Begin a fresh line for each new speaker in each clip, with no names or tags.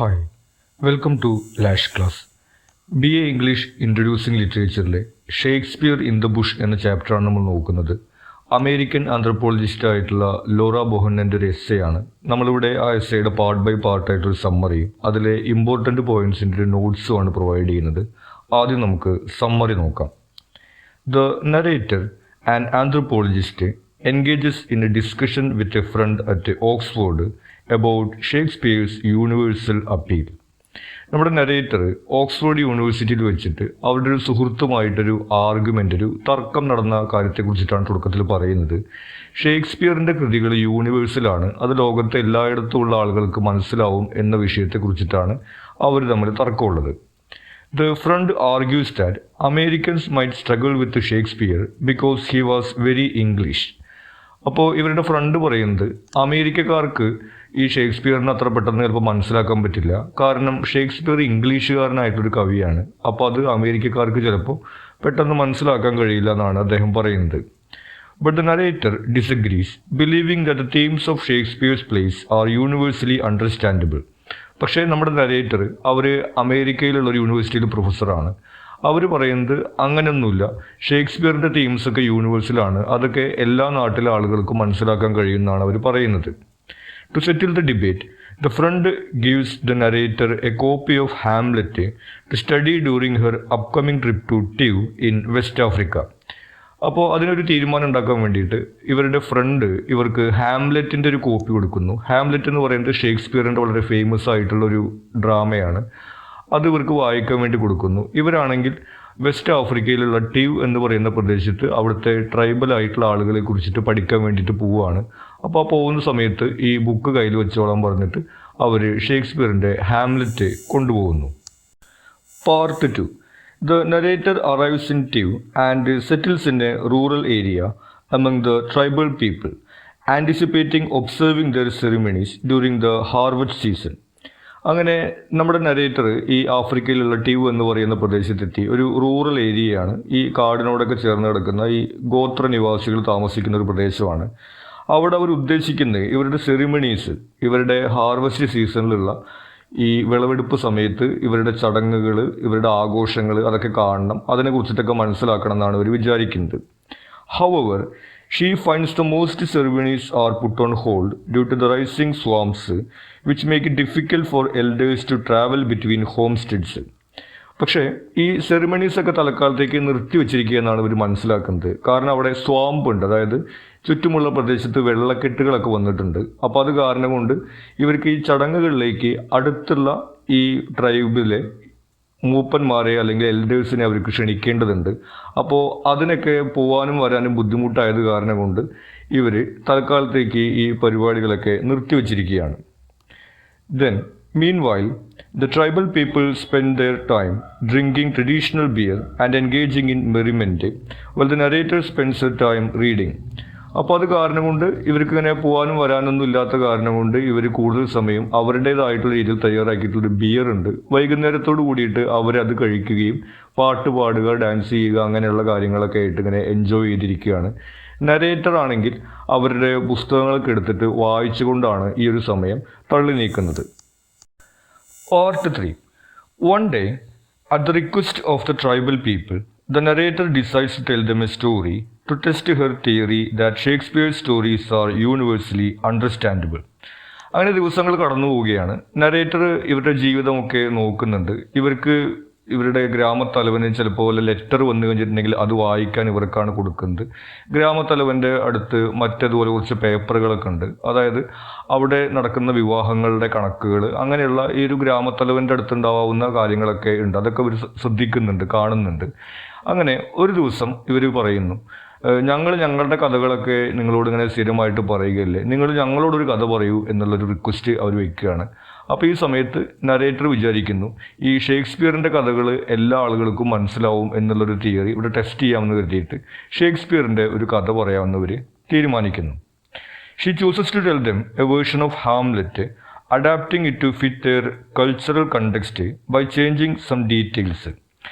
Hi welcome to Lash class. BA English introducing ലിറ്ററേച്ചറിലെ Shakespeare in the bush എന്ന ചാപ്റ്ററാണ് നമ്മൾ നോക്കുന്നത്. അമേരിക്കൻ ആന്ത്രപ്പോളജിസ്റ്റ് ആയിട്ടുള്ള ലോറ ബൊഹന്നൻ്റെ ഒരു എസ്സേ ആണ്. നമ്മളിവിടെ ആ എസ്സേയുടെ പാർട്ട് ബൈ പാർട്ടായിട്ടൊരു സമ്മറിയും അതിലെ ഇമ്പോർട്ടൻറ്റ് പോയിൻറ്റ്സിൻ്റെ ഒരു നോട്ട്സും ആണ് പ്രൊവൈഡ് ചെയ്യുന്നത്. ആദ്യം നമുക്ക് സമ്മറി നോക്കാം. The narrator, an anthropologist, engages in a discussion with a friend at Oxford about Shakespeare's universal appeal. നമ്മുടെ നരേറ്റർ ഓക്സ്ഫോർഡ് യൂണിവേഴ്സിറ്റിയിൽ വെച്ചിട്ട് അവരുടെ ഒരു സുഹൃത്തുമായിട്ടൊരു ആർഗ്യുമെൻ്റ്, ഒരു തർക്കം നടന്ന കാര്യത്തെക്കുറിച്ചിട്ടാണ് തുടക്കത്തിൽ പറയുന്നത്. ഷേക്സ്പിയറിൻ്റെ കൃതികൾ യൂണിവേഴ്സലാണ്, അത് ലോകത്തെ എല്ലായിടത്തുമുള്ള ആളുകൾക്ക് മനസ്സിലാവും എന്ന വിഷയത്തെക്കുറിച്ചിട്ടാണ് അവർ തമ്മിൽ തർക്കമുള്ളത്. The friend argues that Americans might struggle with Shakespeare because he was very English. അപ്പോൾ ഇവരുടെ ഫ്രണ്ട് പറയുന്നത് അമേരിക്കക്കാർക്ക് ഈ ഷേക്സ്പിയറിന് അത്ര പെട്ടെന്ന് ചിലപ്പോൾ മനസ്സിലാക്കാൻ പറ്റില്ല, കാരണം ഷേക്സ്പിയർ ഇംഗ്ലീഷുകാരനായിട്ടൊരു കവിയാണ്. അപ്പോൾ അത് അമേരിക്കക്കാർക്ക് ചിലപ്പോൾ പെട്ടെന്ന് മനസ്സിലാക്കാൻ കഴിയില്ല എന്നാണ് അദ്ദേഹം പറയുന്നത്. But the narrator disagrees, believing that the themes of Shakespeare's plays are universally understandable. പക്ഷേ നമ്മുടെ നരേറ്റർ അവർ അമേരിക്കയിലുള്ള ഒരു യൂണിവേഴ്സിറ്റിയിൽ പ്രൊഫസറാണ്. അവർ പറയുന്നത് അങ്ങനെയൊന്നുമില്ല, ഷേക്സ്പിയറിൻ്റെ തീംസൊക്കെ യൂണിവേഴ്സലാണ്, അതൊക്കെ എല്ലാ നാട്ടിലെ ആളുകൾക്കും മനസ്സിലാക്കാൻ കഴിയുമെന്നാണ് അവർ പറയുന്നത്. To settle the debate, the friend gives the narrator a copy of Hamlet to study during her upcoming trip to Tiv in West Africa. അപ്പോൾ അതിനൊരു തീരുമാനം ഉണ്ടാക്കാൻ വേണ്ടിയിട്ട് ഇവരുടെ ഫ്രണ്ട് ഇവർക്ക് ഹാംലെറ്റിൻ്റെ ഒരു കോപ്പി കൊടുക്കുന്നു. ഹാംലെറ്റ് എന്ന് പറയുന്നത് ഷേക്സ്പിയറിൻ്റെ വളരെ ഫേമസ് ആയിട്ടുള്ളൊരു ഡ്രാമയാണ്. അത് ഇവർക്ക് വായിക്കാൻ വേണ്ടി കൊടുക്കുന്നു. ഇവരാണെങ്കിൽ വെസ്റ്റ് ആഫ്രിക്കയിലുള്ള ട്യൂവ് എന്ന് പറയുന്ന പ്രദേശത്ത് അവിടുത്തെ ട്രൈബൽ ആയിട്ടുള്ള ആളുകളെ കുറിച്ചിട്ട് പഠിക്കാൻ വേണ്ടിയിട്ട് പോവുകയാണ്. അപ്പോൾ ആ പോകുന്ന സമയത്ത് ഈ ബുക്ക് കയ്യിൽ വെച്ചോളാൻ പറഞ്ഞിട്ട് അവർ ഷേക്സ്പിയറിൻ്റെ ഹാംലെറ്റ് കൊണ്ടുപോകുന്നു. Part 2. The narrator arrives in Tiv and settles in a rural area among the tribal people, anticipating observing their ceremonies during the harvest season. അങ്ങനെ നമ്മുടെ നരേറ്റർ ഈ ആഫ്രിക്കയിലുള്ള ട്യൂവ് എന്ന് പറയുന്ന പ്രദേശത്തെത്തി. ഒരു റൂറൽ ഏരിയയാണ്, ഈ കാടിനോടൊക്കെ ചേർന്ന് കിടക്കുന്ന ഈ ഗോത്ര നിവാസികൾ താമസിക്കുന്ന ഒരു പ്രദേശമാണ്. അവിടെ അവർ ഉദ്ദേശിക്കുന്നത് ഇവരുടെ സെറിമണീസ്, ഇവരുടെ ഹാർവസ്റ്റ് സീസണിലുള്ള ഈ വിളവെടുപ്പ് സമയത്ത് ഇവരുടെ ചടങ്ങുകൾ, ഇവരുടെ ആഘോഷങ്ങൾ അതൊക്കെ കാണണം, അതിനെക്കുറിച്ചിട്ടൊക്കെ മനസ്സിലാക്കണം എന്നാണ് അവർ വിചാരിക്കുന്നത്. However, she finds the most ceremonies are put on hold due to the rising swamps, which make it difficult for elders to travel between homesteads. പക്ഷേ ഈ സെറിമണീസൊക്കെ തൽക്കാലത്തേക്ക് നിർത്തി വെച്ചിരിക്കുക എന്നാണ് ഇവർ മനസ്സിലാക്കുന്നത്. കാരണം അവിടെ സ്വാമ്പ് ഉണ്ട്, അതായത് ചുറ്റുമുള്ള പ്രദേശത്ത് വെള്ളക്കെട്ടുകളൊക്കെ വന്നിട്ടുണ്ട്. അപ്പോൾ അത് കാരണം കൊണ്ട് ഇവർക്ക് ഈ ചടങ്ങുകളിലേക്ക് അടുത്തുള്ള ഈ ട്രൈബിലെ മൂപ്പന്മാരെ അല്ലെങ്കിൽ എൽഡേഴ്സിനെ അവർക്ക് ക്ഷണിക്കേണ്ടതുണ്ട്. അപ്പോൾ അതിനൊക്കെ പോകാനും വരാനും ബുദ്ധിമുട്ടായത് കാരണം കൊണ്ട് ഇവർ തൽക്കാലത്തേക്ക് ഈ പരിപാടികളൊക്കെ നിർത്തിവെച്ചിരിക്കുകയാണ്. Then, meanwhile, the tribal people spend their time drinking traditional beer and engaging in merriment, while the narrator spends her time reading. അപ്പോൾ അത് കാരണം കൊണ്ട് ഇവർക്ക് ഇങ്ങനെ പോകാനും വരാനൊന്നും ഇല്ലാത്ത കാരണം കൊണ്ട് ഇവർ കൂടുതൽ സമയം അവരുടേതായിട്ടുള്ള രീതിയിൽ തയ്യാറാക്കിയിട്ടുള്ളൊരു ബിയർ ഉണ്ട്. വൈകുന്നേരത്തോട് കൂടിയിട്ട് അവരത് കഴിക്കുകയും പാട്ട് പാടുക, ഡാൻസ് ചെയ്യുക, അങ്ങനെയുള്ള കാര്യങ്ങളൊക്കെ ആയിട്ട് ഇങ്ങനെ എൻജോയ് ചെയ്തിരിക്കുകയാണ്. നരേറ്റർ ആണെങ്കിൽ അവരുടെ പുസ്തകങ്ങളൊക്കെ എടുത്തിട്ട് വായിച്ചുകൊണ്ടാണ് ഈ ഒരു സമയം തള്ളി നീക്കുന്നത്. Part 3. One day, at the request of the tribal people, the narrator decides to tell them a story to test her theory that Shakespeare's stories are universally understandable. അങ്ങനെ ദിവസങ്ങൾ കടന്നു പോവുകയാണ്. നരേറ്റർ ഇവരുടെ ജീവിതമൊക്കെ നോക്കുന്നുണ്ട്. ഇവരുടെ ഗ്രാമത്തലവന് ചിലപ്പോൾ ലെറ്റർ വന്നു കഴിഞ്ഞിട്ടുണ്ടെങ്കിൽ അത് വായിക്കാൻ ഇവർക്കാണ് കൊടുക്കുന്നത്. ഗ്രാമത്തലവൻ്റെ അടുത്ത് മറ്റേതുപോലെ കുറച്ച് പേപ്പറുകളൊക്കെ ഉണ്ട്, അതായത് അവിടെ നടക്കുന്ന വിവാഹങ്ങളുടെ കണക്കുകൾ, അങ്ങനെയുള്ള ഈ ഒരു ഗ്രാമത്തലവൻ്റെ അടുത്തുണ്ടാവുന്ന കാര്യങ്ങളൊക്കെ ഉണ്ട്. അതൊക്കെ ഇവർ ശ്രദ്ധിക്കുന്നുണ്ട്, കാണുന്നുണ്ട്. അങ്ങനെ ഒരു ദിവസം ഇവർ പറയുന്നു, ഞങ്ങളുടെ കഥകളൊക്കെ നിങ്ങളോട് ഇങ്ങനെ സ്ഥിരമായിട്ട് പറയുകയല്ലേ, നിങ്ങൾ ഞങ്ങളോടൊരു കഥ പറയൂ എന്നുള്ളൊരു റിക്വസ്റ്റ് അവർ വയ്ക്കുകയാണ്. അപ്പോൾ ഈ സമയത്ത് നരേറ്റർ വിചാരിക്കുന്നു ഈ ഷേക്സ്പിയറിൻ്റെ കഥകൾ എല്ലാ ആളുകൾക്കും മനസ്സിലാവും എന്നുള്ളൊരു തിയറി ഇവിടെ ടെസ്റ്റ് ചെയ്യാമെന്ന് കരുതിയിട്ട് ഷേക്സ്പിയറിൻ്റെ ഒരു കഥ പറയാമെന്നവർ തീരുമാനിക്കുന്നു. She chooses to tell them a version of Hamlet, adapting it to fit their cultural context by changing some details.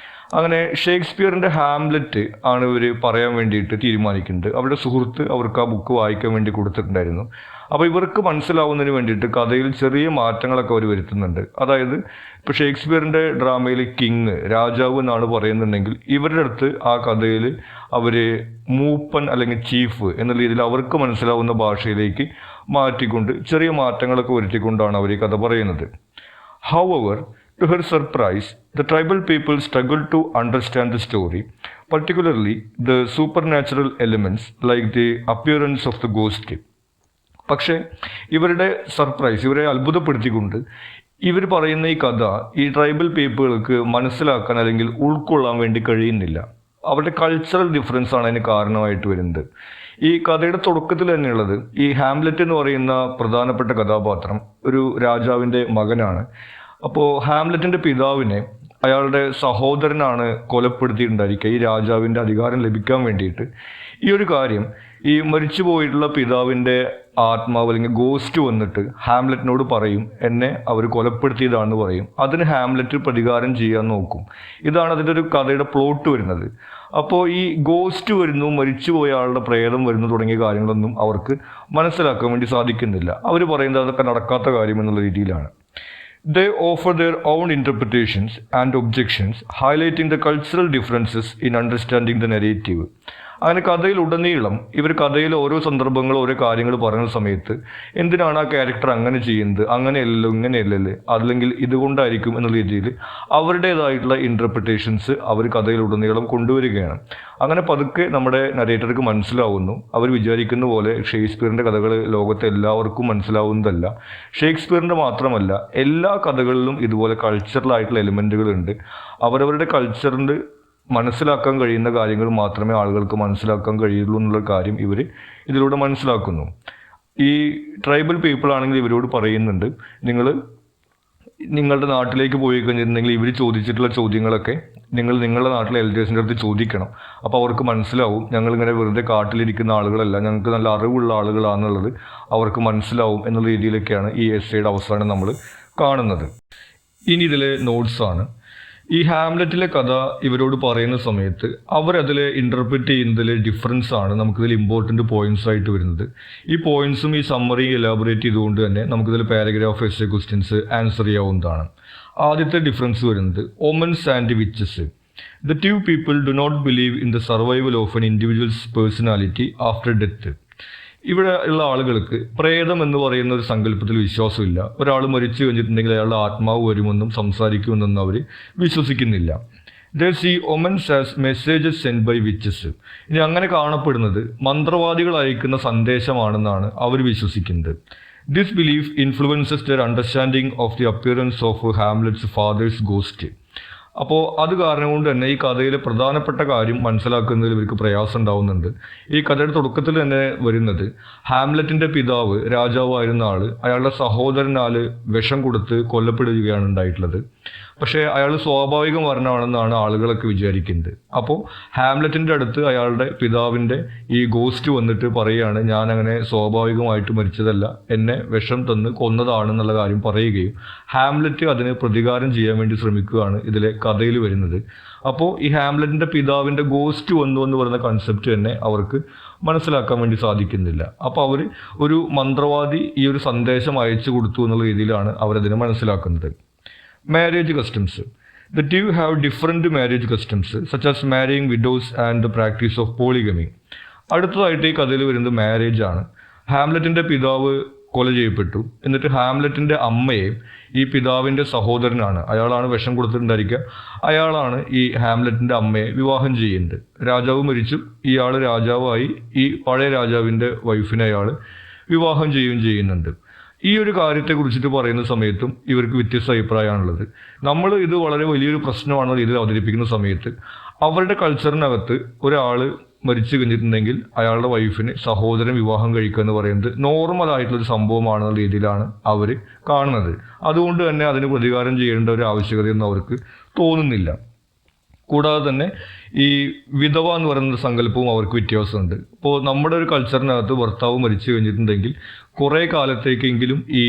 അങ്ങനെ ഷേക്സ്പിയറിൻ്റെ ഹാംലെറ്റ് ആണ് ഇവർ പറയാൻ വേണ്ടിയിട്ട് തീരുമാനിക്കുന്നത്. അവരുടെ സുഹൃത്ത് അവർക്ക് ആ ബുക്ക് വായിക്കാൻ വേണ്ടി കൊടുത്തിട്ടുണ്ടായിരുന്നു. അപ്പോൾ ഇവർക്ക് മനസ്സിലാവുന്നതിന് വേണ്ടിയിട്ട് കഥയിൽ ചെറിയ മാറ്റങ്ങളൊക്കെ അവർ വരുത്തുന്നുണ്ട്. അതായത് ഇപ്പോൾ ഷേക്സ്പിയറിൻ്റെ ഡ്രാമയിൽ കിങ്, രാജാവ് എന്നാണ് പറയുന്നുണ്ടെങ്കിൽ ഇവരുടെ അടുത്ത് ആ കഥയിൽ അവർ മൂപ്പൻ അല്ലെങ്കിൽ ചീഫ് എന്ന രീതിയിൽ അവർക്ക് മനസ്സിലാവുന്ന ഭാഷയിലേക്ക് മാറ്റിക്കൊണ്ട് ചെറിയ മാറ്റങ്ങളൊക്കെ വരുത്തിക്കൊണ്ടാണ് അവർ ഈ കഥ പറയുന്നത്. However, to her surprise, the tribal people struggled to understand the story, particularly the supernatural elements like the appearance of the ghost. പക്ഷേ ഇവരുടെ സർപ്രൈസ്, ഇവരെ അത്ഭുതപ്പെടുത്തിക്കൊണ്ട് ഇവർ പറയുന്ന ഈ കഥ ഈ ട്രൈബൽ പീപ്പിൾക്ക് മനസ്സിലാക്കാൻ അല്ലെങ്കിൽ ഉൾക്കൊള്ളാൻ വേണ്ടി കഴിയുന്നില്ല. അവരുടെ കൾച്ചറൽ ഡിഫറൻസ് ആണ് അതിന് കാരണമായിട്ട് വരുന്നത്. ഈ കഥയുടെ തുടക്കത്തിൽ തന്നെയുള്ളത് ഈ ഹാംലെറ്റ് എന്ന് പറയുന്ന പ്രധാനപ്പെട്ട കഥാപാത്രം ഒരു രാജാവിൻ്റെ മകനാണ്. അപ്പോൾ ഹാംലെറ്റിൻ്റെ പിതാവിനെ അയാളുടെ സഹോദരനാണ് കൊലപ്പെടുത്തിയിട്ടുണ്ടായിരിക്കുക ഈ രാജാവിൻ്റെ അധികാരം ലഭിക്കാൻ വേണ്ടിയിട്ട്. ഈ ഒരു കാര്യം ഈ മരിച്ചു പോയിട്ടുള്ള പിതാവിൻ്റെ ആത്മാവ് അല്ലെങ്കിൽ ഗോസ്റ്റ് വന്നിട്ട് ഹാംലെറ്റിനോട് പറയും, എന്നെ അവർ കൊലപ്പെടുത്തിയതാണെന്ന് പറയും. അതിന് ഹാംലെറ്റ് പ്രതികാരം ചെയ്യാൻ നോക്കും. ഇതാണ് അതിൻ്റെ ഒരു കഥയുടെ പ്ലോട്ട് വരുന്നത്. അപ്പോൾ ഈ ഗോസ്റ്റ് വരുന്നു, മരിച്ചുപോയ ആളുടെ പ്രേതം വരുന്നു തുടങ്ങിയ കാര്യങ്ങളൊന്നും അവർക്ക് മനസ്സിലാക്കാൻ വേണ്ടി സാധിക്കുന്നില്ല. അവർ പറയുന്നത് അതൊക്കെ നടക്കാത്ത കാര്യം എന്നുള്ള രീതിയിലാണ്. They offer their own interpretations and objections, highlighting the cultural differences in understanding the narrative. അങ്ങനെ കഥയിൽ ഉടനീളം ഇവർ കഥയിൽ ഓരോ സന്ദർഭങ്ങൾ ഓരോ കാര്യങ്ങൾ പറയുന്ന സമയത്ത് എന്തിനാണ് ആ ക്യാരക്ടർ അങ്ങനെ ചെയ്യുന്നത്, അങ്ങനെയല്ലോ ഇങ്ങനെയല്ലല്ലേ, അല്ലെങ്കിൽ ഇതുകൊണ്ടായിരിക്കും എന്നുള്ള രീതിയിൽ അവരുടേതായിട്ടുള്ള ഇൻ്റർപ്രിട്ടേഷൻസ് അവർ കഥയിൽ ഉടനീളം കൊണ്ടുവരികയാണ്. അങ്ങനെ പതുക്കെ നമ്മുടെ നരേറ്റർക്ക് മനസ്സിലാവുന്നു, അവർ വിചാരിക്കുന്ന പോലെ ഷേക്സ്പിയറിൻ്റെ കഥകൾ ലോകത്തെ എല്ലാവർക്കും മനസ്സിലാവുന്നതല്ല. ഷേക്സ്പിയറിൻ്റെ മാത്രമല്ല, എല്ലാ കഥകളിലും ഇതുപോലെ കൾച്ചറലായിട്ടുള്ള എലിമെൻറ്റുകളുണ്ട്. അവരവരുടെ കൾച്ചറിൻ്റെ മനസ്സിലാക്കാൻ കഴിയുന്ന കാര്യങ്ങൾ മാത്രമേ ആളുകൾക്ക് മനസ്സിലാക്കാൻ കഴിയുള്ളൂ എന്നുള്ള കാര്യം ഇവർ ഇതിലൂടെ മനസ്സിലാക്കുന്നു. ഈ ട്രൈബൽ പീപ്പിൾ ആണെങ്കിൽ ഇവരോട് പറയുന്നുണ്ട്, നിങ്ങളുടെ നാട്ടിലേക്ക് പോയി കഴിഞ്ഞിട്ടുണ്ടെങ്കിൽ ഇവർ ചോദിച്ചിട്ടുള്ള ചോദ്യങ്ങളൊക്കെ നിങ്ങളുടെ നാട്ടിലെ എൽഡേഴ്സിൻ്റെ അടുത്ത് ചോദിക്കണം. അപ്പോൾ അവർക്ക് മനസ്സിലാവും ഞങ്ങളിങ്ങനെ വെറുതെ കാട്ടിലിരിക്കുന്ന ആളുകളല്ല, ഞങ്ങൾക്ക് നല്ല അറിവുള്ള ആളുകളാണെന്നുള്ളത് അവർക്ക് മനസ്സിലാവും എന്നുള്ള രീതിയിലൊക്കെയാണ് ഈ എസ്സേയുടെ അവസാനം നമ്മൾ കാണുന്നത്. ഇനി ഇതിലെ നോട്ട്സാണ്. ഈ ഹാംലെറ്റിലെ കഥ ഇവരോട് പറയുന്ന സമയത്ത് അവരതിൽ ഇൻ്റർപ്രിറ്റ് ചെയ്യുന്നതിൽ ഡിഫറൻസ് ആണ് നമുക്കിതിൽ ഇമ്പോർട്ടൻറ്റ് പോയിന്റ്സ് ആയിട്ട് വരുന്നത്. ഈ പോയിന്റ്സും ഈ സമ്മറി എലാബറേറ്റ് ചെയ്തുകൊണ്ട് തന്നെ നമുക്കിതിൽ പാരഗ്രാഫ് എസ്സേ ക്വസ്റ്റ്യൻസ് ആൻസർ ചെയ്യാവുന്നതാണ്. ആദ്യത്തെ ഡിഫറൻസ് വരുന്നത് omens and witches. The two people do not believe in the survival of an individual's personality after death. ഇവിടെ ഉള്ള ആളുകൾക്ക് പ്രേതം എന്ന് പറയുന്ന ഒരു സങ്കല്പത്തിൽ വിശ്വാസമില്ല. ഒരാൾ മരിച്ചു കഴിഞ്ഞിട്ടുണ്ടെങ്കിൽ അയാളുടെ ആത്മാവ് വരുമെന്നും സംസാരിക്കുമെന്നൊന്നും അവർ വിശ്വസിക്കുന്നില്ല. They see omens as messages sent by witches. ഇനി അങ്ങനെ കാണപ്പെടുന്നത് മന്ത്രവാദികൾ അയക്കുന്ന സന്ദേശമാണെന്നാണ് അവർ വിശ്വസിക്കുന്നത്. This belief influences their understanding of the appearance of Hamlet's father's ghost. അപ്പോൾ അത് കാരണം കൊണ്ട് തന്നെ ഈ കഥയിലെ പ്രധാനപ്പെട്ട കാര്യം മനസ്സിലാക്കുന്നതിൽ ഇവർക്ക് പ്രയാസം ഉണ്ടാവുന്നുണ്ട്. ഈ കഥയുടെ തുടക്കത്തിൽ തന്നെ വരുന്നത് ഹാംലെറ്റിൻ്റെ പിതാവ് രാജാവായിരുന്ന ആൾ അയാളുടെ സഹോദരനാൽ വിഷം കൊടുത്ത് കൊല്ലപ്പെടുകയാണ് ഉണ്ടായിട്ടുള്ളത്. പക്ഷേ അയാൾ സ്വാഭാവിക മരണമാണെന്നാണ് ആളുകളൊക്കെ വിചാരിക്കുന്നത്. അപ്പോൾ ഹാംലെറ്റിൻ്റെ അടുത്ത് അയാളുടെ പിതാവിൻ്റെ ഈ ഗോസ്റ്റ് വന്നിട്ട് പറയുകയാണ്, ഞാനങ്ങനെ സ്വാഭാവികമായിട്ട് മരിച്ചതല്ല, എന്നെ വിഷം തന്ന് കൊന്നതാണെന്നുള്ള കാര്യം പറയുകയും ഹാംലെറ്റ് അതിന് പ്രതികാരം ചെയ്യാൻ വേണ്ടി ശ്രമിക്കുകയാണ് ഇതിലെ കഥയിൽ വരുന്നത്. അപ്പോൾ ഈ ഹാംലെറ്റിൻ്റെ പിതാവിൻ്റെ ഗോസ്റ്റ് വന്നു എന്ന് പറയുന്ന കൺസെപ്റ്റ് തന്നെ അവർക്ക് മനസ്സിലാക്കാൻ വേണ്ടി സാധിക്കുന്നില്ല. അപ്പോൾ അവർ ഒരു മന്ത്രവാദി ഈ ഒരു സന്ദേശം അയച്ചു കൊടുത്തു എന്നുള്ള രീതിയിലാണ് അവരതിനെ മനസ്സിലാക്കുന്നത്. Marriage customs. The two have different marriage customs, such as marrying widows and the practice of polygamy. അടുത്തതായിട്ട് ഈ കഥയിൽ വരുന്നത് മാരേജ് ആണ്. ഹാംലെറ്റിൻ്റെ പിതാവ് കൊല ചെയ്യപ്പെട്ടു. എന്നിട്ട് ഹാംലെറ്റിൻ്റെ അമ്മയെ ഈ പിതാവിൻ്റെ സഹോദരനാണ്, അയാളാണ് വിഷം കൊടുത്തിട്ടുണ്ടായിരിക്കുക, അയാളാണ് ഈ ഹാംലെറ്റിൻ്റെ അമ്മയെ വിവാഹം ചെയ്യുന്നത്. രാജാവ് മരിച്ചു, ഇയാൾ രാജാവായി ഈ പഴയ രാജാവിൻ്റെ വൈഫിനെ അയാൾ വിവാഹം ചെയ്യുകയും ചെയ്യുന്നുണ്ട്. ഈ ഒരു കാര്യത്തെ കുറിച്ചിട്ട് പറയുന്ന സമയത്തും ഇവർക്ക് വ്യത്യസ്ത അഭിപ്രായമാണുള്ളത്. നമ്മൾ ഇത് വളരെ വലിയൊരു പ്രശ്നമാണ് ഇതിൽ അവതരിപ്പിക്കുന്ന സമയത്ത് അവരുടെ കൾച്ചറിനകത്ത് ഒരാൾ മരിച്ചു കഴിഞ്ഞിട്ടുണ്ടെങ്കിൽ അയാളുടെ വൈഫിന് സഹോദരൻ വിവാഹം കഴിക്കുക എന്ന് പറയുന്നത് നോർമൽ ആയിട്ടുള്ളൊരു സംഭവമാണെന്ന രീതിയിലാണ് അവർ കാണുന്നത്. അതുകൊണ്ട് തന്നെ അതിന് പ്രതികാരം ചെയ്യേണ്ട ഒരു ആവശ്യകതയൊന്നും അവർക്ക് തോന്നുന്നില്ല. കൂടാതെ തന്നെ ഈ വിധവ എന്ന് പറയുന്ന സങ്കല്പവും അവർക്ക് വ്യത്യാസമുണ്ട്. ഇപ്പോൾ നമ്മുടെ ഒരു കൾച്ചറിനകത്ത് ഭർത്താവ് മരിച്ചു കഴിഞ്ഞിട്ടുണ്ടെങ്കിൽ കുറേ കാലത്തേക്കെങ്കിലും ഈ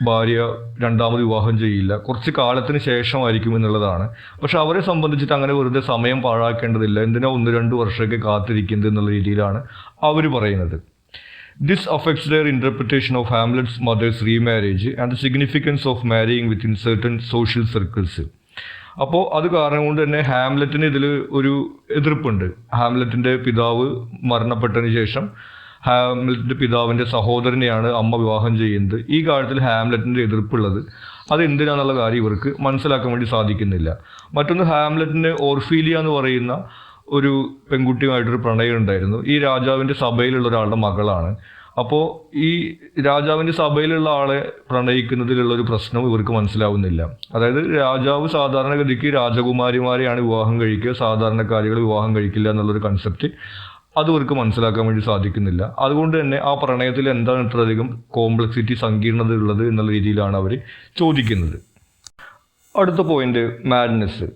ഭാര്യ രണ്ടാമത് വിവാഹം ചെയ്യില്ല, കുറച്ച് കാലത്തിന് ശേഷമായിരിക്കും എന്നുള്ളതാണ്. പക്ഷെ അവരെ സംബന്ധിച്ചിട്ട് അങ്ങനെ വെറുതെ സമയം പാഴാക്കേണ്ടതില്ല, എന്തിനാ 1-2 വർഷമൊക്കെ കാത്തിരിക്കുന്നത് എന്നുള്ള രീതിയിലാണ് അവർ പറയുന്നത്. This affects their interpretation of Hamlet's mother's remarriage and the significance of marrying within certain social circles. അപ്പോൾ അത് കാരണം കൊണ്ട് തന്നെ ഹാംലെറ്റിന് ഇതിൽ ഒരു എതിർപ്പുണ്ട്. ഹാംലെറ്റിൻ്റെ പിതാവ് മരണപ്പെട്ടതിന് ശേഷം ഹാംലെറ്റിൻ്റെ പിതാവിൻ്റെ സഹോദരനെയാണ് അമ്മ വിവാഹം ചെയ്യുന്നത്. ഈ കാര്യത്തിൽ ഹാംലെറ്റിൻ്റെ എതിർപ്പുള്ളത് അത് എന്തിനാണെന്നുള്ള കാര്യം ഇവർക്ക് മനസ്സിലാക്കാൻ വേണ്ടി സാധിക്കുന്നില്ല. മറ്റൊന്ന്, ഹാംലെറ്റിന് ഓർഫീലിയ എന്ന് പറയുന്ന ഒരു പെൺകുട്ടിയുമായിട്ടൊരു പ്രണയം ഉണ്ടായിരുന്നു. ഈ രാജാവിൻ്റെ സഭയിലുള്ള ഒരാളുടെ മകളാണ്. അപ്പോൾ ഈ രാജാവിൻ്റെ സഭയിലുള്ള ആളെ പ്രണയിക്കുന്നതിലുള്ള ഒരു പ്രശ്നം ഇവർക്ക് മനസ്സിലാവുന്നില്ല. അതായത് രാജാവ് സാധാരണഗതിക്ക് രാജകുമാരിമാരെയാണ് വിവാഹം കഴിക്കുക, സാധാരണക്കാരികൾ വിവാഹം കഴിക്കില്ല എന്നുള്ളൊരു കൺസെപ്റ്റ് അത് ഇവർക്ക് മനസ്സിലാക്കാൻ വേണ്ടി സാധിക്കുന്നില്ല. അതുകൊണ്ട് തന്നെ ആ പ്രണയത്തിൽ എന്താണ് ഇത്രയധികം കോംപ്ലക്സിറ്റി, സങ്കീർണത ഉള്ളത് എന്നുള്ള രീതിയിലാണ് അവർ ചോദിക്കുന്നത്. അടുത്ത point, madness.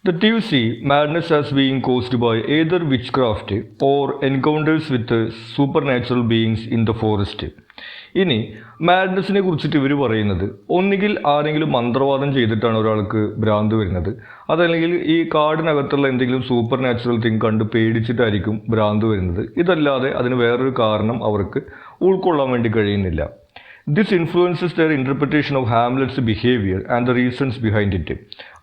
The thieves see madness as being caused by either witchcraft or encounters with supernatural beings in the forest. ഇനി മാഡ്നസിനെ കുറിച്ചിട്ട് ഇവർ പറയുന്നത് ഒന്നുകിൽ ആരെങ്കിലും മന്ത്രവാദം ചെയ്തിട്ടാണ് ഒരാൾക്ക് ഭ്രാന്ത് വരുന്നത്, അതല്ലെങ്കിൽ ഈ കാടിനകത്തുള്ള എന്തെങ്കിലും സൂപ്പർ നാച്ചുറൽ തിങ് കണ്ട് പേടിച്ചിട്ടായിരിക്കും ഭ്രാന്ത് വരുന്നത്. ഇതല്ലാതെ അതിന് വേറൊരു കാരണം അവർക്ക് ഉൾക്കൊള്ളാൻ വേണ്ടി കഴിയുന്നില്ല. This influences their interpretation of Hamlet's behavior and the reasons behind it.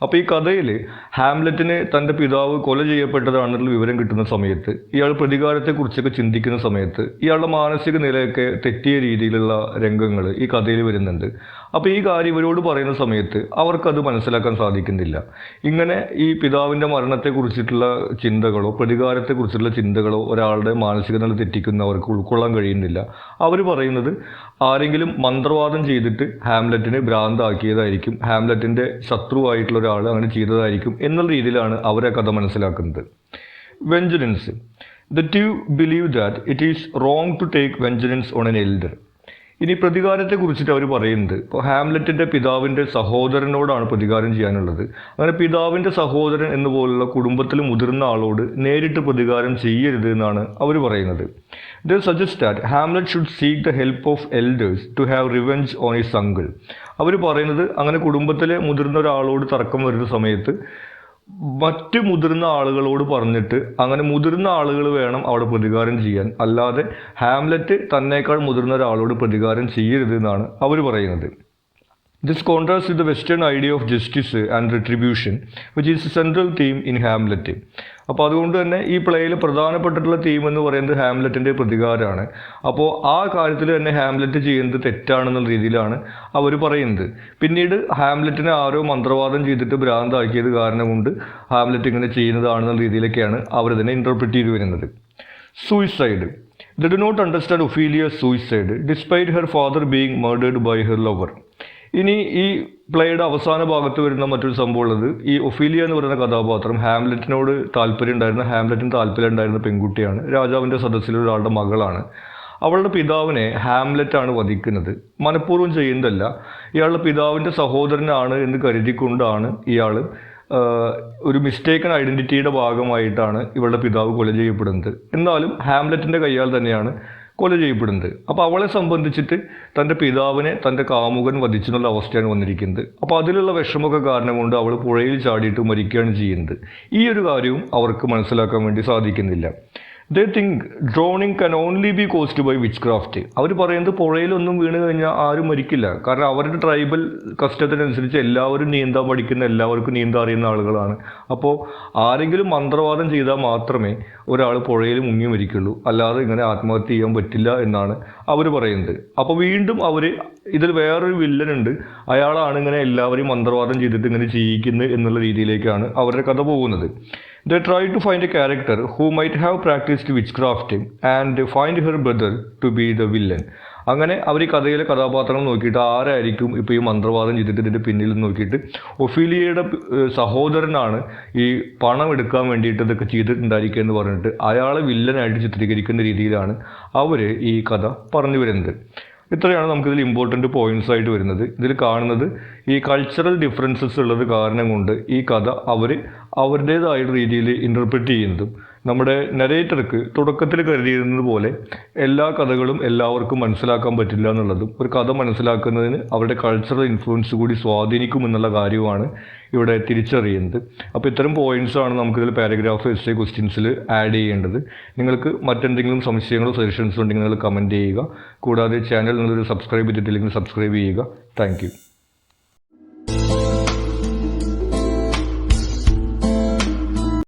അപ്പോൾ ഈ കഥയിൽ ഹാംലെറ്റിന് തൻ്റെ പിതാവ് കൊല ചെയ്യപ്പെട്ടതാണെന്നുള്ള വിവരം കിട്ടുന്ന സമയത്ത് ഇയാൾ പ്രതികാരത്തെക്കുറിച്ചൊക്കെ ചിന്തിക്കുന്ന സമയത്ത് ഇയാളുടെ മാനസിക നിലയൊക്കെ തെറ്റിയ രീതിയിലുള്ള രംഗങ്ങൾ ഈ കഥയിൽ വരുന്നുണ്ട്. അപ്പോൾ ഈ കാര്യം ഇവരോട് പറയുന്ന സമയത്ത് അവർക്കത് മനസ്സിലാക്കാൻ സാധിക്കുന്നില്ല. ഇങ്ങനെ ഈ പിതാവിൻ്റെ മരണത്തെക്കുറിച്ചിട്ടുള്ള ചിന്തകളോ പ്രതികാരത്തെക്കുറിച്ചുള്ള ചിന്തകളോ ഒരാളുടെ മാനസിക നില തെറ്റിക്കുന്നവർക്ക് ഉൾക്കൊള്ളാൻ കഴിയുന്നില്ല. അവർ പറയുന്നത് ആരെങ്കിലും മന്ത്രവാദം ചെയ്തിട്ട് ഹാംലെറ്റിനെ ഭ്രാന്താക്കിയതായിരിക്കും, ഹാംലെറ്റിൻ്റെ ശത്രുവായിട്ടുള്ള ഒരാൾ അങ്ങനെ ചെയ്തതായിരിക്കും എന്നുള്ള രീതിയിലാണ് അവരെ കഥ മനസ്സിലാക്കുന്നത്. വെഞ്ചനൻസ്. The two believe that it is wrong to take vengeance on an elder. ഇനി പ്രതികാരത്തെ കുറിച്ചിട്ട് അവർ പറയുന്നത്, ഇപ്പോൾ ഹാംലെറ്റിൻ്റെ പിതാവിൻ്റെ സഹോദരനോടാണ് പ്രതികാരം ചെയ്യാനുള്ളത്. അങ്ങനെ പിതാവിൻ്റെ സഹോദരൻ എന്നുപോലുള്ള കുടുംബത്തിൽ മുതിർന്ന ആളോട് നേരിട്ട് പ്രതികാരം ചെയ്യരുത് എന്നാണ് അവർ പറയുന്നത്. They suggest that Hamlet should seek the help of elders to have revenge on his uncle. അവർ പറയുന്നത് അങ്ങനെ കുടുംബത്തിലെ മുതിർന്ന ഒരാളോട് തർക്കം വരുന്ന സമയത്ത് മറ്റ് മുതിർന്ന ആളുകളോട് പറഞ്ഞിട്ട് അങ്ങനെ മുതിർന്ന ആളുകൾ വേണം അവിടെ പ്രതികാരം ചെയ്യാൻ, അല്ലാതെ ഹാംലെറ്റ് തന്നേക്കാൾ മുതിർന്ന ഒരാളോട് പ്രതികാരം ചെയ്യരുത് എന്നാണ് അവർ പറയുന്നത്. This contrasts with the Western idea of justice and retribution, which is a central theme in Hamlet. അപ്പോൾ അതുകൊണ്ട് തന്നെ ഈ പ്ലേയിൽ പ്രധാനപ്പെട്ടിട്ടുള്ള തീം എന്ന് പറയുന്നത് ഹാംലെറ്റിൻ്റെ പ്രതികാരമാണ്. അപ്പോൾ ആ കാര്യത്തിൽ തന്നെ ഹാംലെറ്റ് ചെയ്യുന്നത് തെറ്റാണെന്നുള്ള രീതിയിലാണ് അവർ പറയുന്നത്. പിന്നീട് ഹാംലെറ്റിനെ ആരോ മന്ത്രവാദം ചെയ്തിട്ട് ഭ്രാന്താക്കിയത് കാരണം കൊണ്ട് ഹാംലെറ്റ് ഇങ്ങനെ ചെയ്യുന്നതാണെന്നുള്ള രീതിയിലൊക്കെയാണ് അവരതിനെ ഇൻ്റർപ്രിറ്റ് ചെയ്തു വരുന്നത്. Suicide. They do not understand Ophelia's suicide despite her father being murdered by her lover. ഇനി ഈ പ്ലേയുടെ അവസാന ഭാഗത്ത് വരുന്ന മറ്റൊരു സംഭവം ഉള്ളത്, ഈ ഒഫീലിയ എന്ന് പറയുന്ന കഥാപാത്രം ഹാംലെറ്റിനോട് ഹാംലെറ്റിന് താല്പര്യം ഉണ്ടായിരുന്ന പെൺകുട്ടിയാണ്, രാജാവിൻ്റെ സദസ്സിലുള്ള ഒരാളുടെ മകളാണ്. അവളുടെ പിതാവിനെ ഹാംലെറ്റാണ് വധിക്കുന്നത്. മനഃപൂർവ്വം ചെയ്യുന്നതല്ല, ഇയാളുടെ പിതാവിൻ്റെ സഹോദരനാണ് എന്ന് കരുതിക്കൊണ്ടാണ് ഇയാൾ ഒരു മിസ്റ്റേക്കൺ ഐഡൻറ്റിറ്റിയുടെ ഭാഗമായിട്ടാണ് ഇവളുടെ പിതാവ് കൊല ചെയ്യപ്പെടുന്നത്. എന്നാലും ഹാംലെറ്റിൻ്റെ കയ്യാൽ തന്നെയാണ് കൊല ചെയ്യപ്പെടുന്നത്. അപ്പോൾ അവളെ സംബന്ധിച്ചിട്ട് തൻ്റെ പിതാവിനെ തൻ്റെ കാമുകൻ വധിച്ചെന്നുള്ള അവസ്ഥയാണ് വന്നിരിക്കുന്നത്. അപ്പോൾ അതിലുള്ള വിഷമമൊക്കെ കാരണം കൊണ്ട് അവൾ പുഴയിൽ ചാടിയിട്ട് മരിക്കുകയാണ് ചെയ്യുന്നത്. ഈ ഒരു കാര്യവും അവർക്ക് മനസ്സിലാക്കാൻ വേണ്ടി സാധിക്കുന്നില്ല. They think drowning can only be caused by witchcraft. അവർ പറയുന്നത് പുഴയിലൊന്നും വീണ് കഴിഞ്ഞാൽ ആരും മരിക്കില്ല, കാരണം അവരുടെ ട്രൈബൽ കസ്റ്റത്തിനനുസരിച്ച് എല്ലാവരും നീന്താൻ പഠിക്കുന്ന, എല്ലാവർക്കും നീന്താൻ അറിയുന്ന ആളുകളാണ്. അപ്പോൾ ആരെങ്കിലും മന്ത്രവാദം ചെയ്താൽ മാത്രമേ ഒരാൾ പുഴയിൽ മുങ്ങി മരിക്കുള്ളൂ, അല്ലാതെ ഇങ്ങനെ ആത്മഹത്യ ചെയ്യാൻ പറ്റില്ല എന്നാണ് അവർ പറയുന്നത്. അപ്പോൾ വീണ്ടും അവർ ഇതിൽ വേറൊരു വില്ലനുണ്ട്, അയാളാണ് ഇങ്ങനെ എല്ലാവരെയും മന്ത്രവാദം ചെയ്തിട്ട് ഇങ്ങനെ ചെയ്യിക്കുന്നത് എന്നുള്ള രീതിയിലേക്കാണ് അവരുടെ കഥ പോകുന്നത്. They try to find a character who might have practiced witchcraft and find her brother to be the villain. അങ്ങനെ അവർ ഈ കഥയിലെ കഥാപാത്രം നോക്കിയിട്ട് ആരായിരിക്കും ഇപ്പോൾ ഈ മന്ത്രവാദം ചെയ്തിട്ട് ഇതിൻ്റെ പിന്നിൽ നോക്കിയിട്ട് ഒഫീലിയയുടെ സഹോദരനാണ് ഈ പണം എടുക്കാൻ വേണ്ടിയിട്ട് ഇതൊക്കെ ചെയ്തിട്ടുണ്ടായിരിക്കുക എന്ന് പറഞ്ഞിട്ട് അയാളെ വില്ലനായിട്ട് ചിത്രീകരിക്കുന്ന രീതിയിലാണ് അവർ ഈ കഥ പറഞ്ഞു വരുന്നത്. ഇത്രയാണ് നമുക്കിതിൽ ഇമ്പോർട്ടൻ്റ് പോയിൻറ്റ്സ് ആയിട്ട് വരുന്നത്. ഇതിൽ കാണുന്നത് ഈ കൾച്ചറൽ ഡിഫറൻസസ് ഉള്ളത് കാരണം കൊണ്ട് ഈ കഥ അവരുടേതായ രീതിയിൽ ഇൻ്റർപ്രറ്റ് ചെയ്യുന്നതും നമ്മുടെ നരേറ്റർക്ക് തുടക്കത്തിൽ കരുതിയിരുന്നത് പോലെ എല്ലാ കഥകളും എല്ലാവർക്കും മനസ്സിലാക്കാൻ പറ്റില്ല എന്നുള്ളതും ഒരു കഥ മനസ്സിലാക്കുന്നതിന് അവരുടെ കൾച്ചറൽ ഇൻഫ്ലുവൻസ് കൂടി സ്വാധീനിക്കുമെന്നുള്ള കാര്യമാണ് ഇവിടെ തിരിച്ചറിയുന്നത്. അപ്പോൾ ഇത്തരം പോയിൻറ്റ്സാണ് നമുക്കിതിൽ പാരഗ്രാഫ് എസ്സേ ക്വസ്റ്റ്യൻസിൽ ആഡ് ചെയ്യേണ്ടത്. നിങ്ങൾക്ക് മറ്റെന്തെങ്കിലും സംശയങ്ങളോ സജഷൻസോ ഉണ്ടെങ്കിൽ നിങ്ങൾ കമൻറ്റ് ചെയ്യുക. കൂടാതെ ചാനൽ നിങ്ങളൊരു സബ്സ്ക്രൈബ് ചെയ്തിട്ടില്ലെങ്കിൽ സബ്സ്ക്രൈബ് ചെയ്യുക. താങ്ക്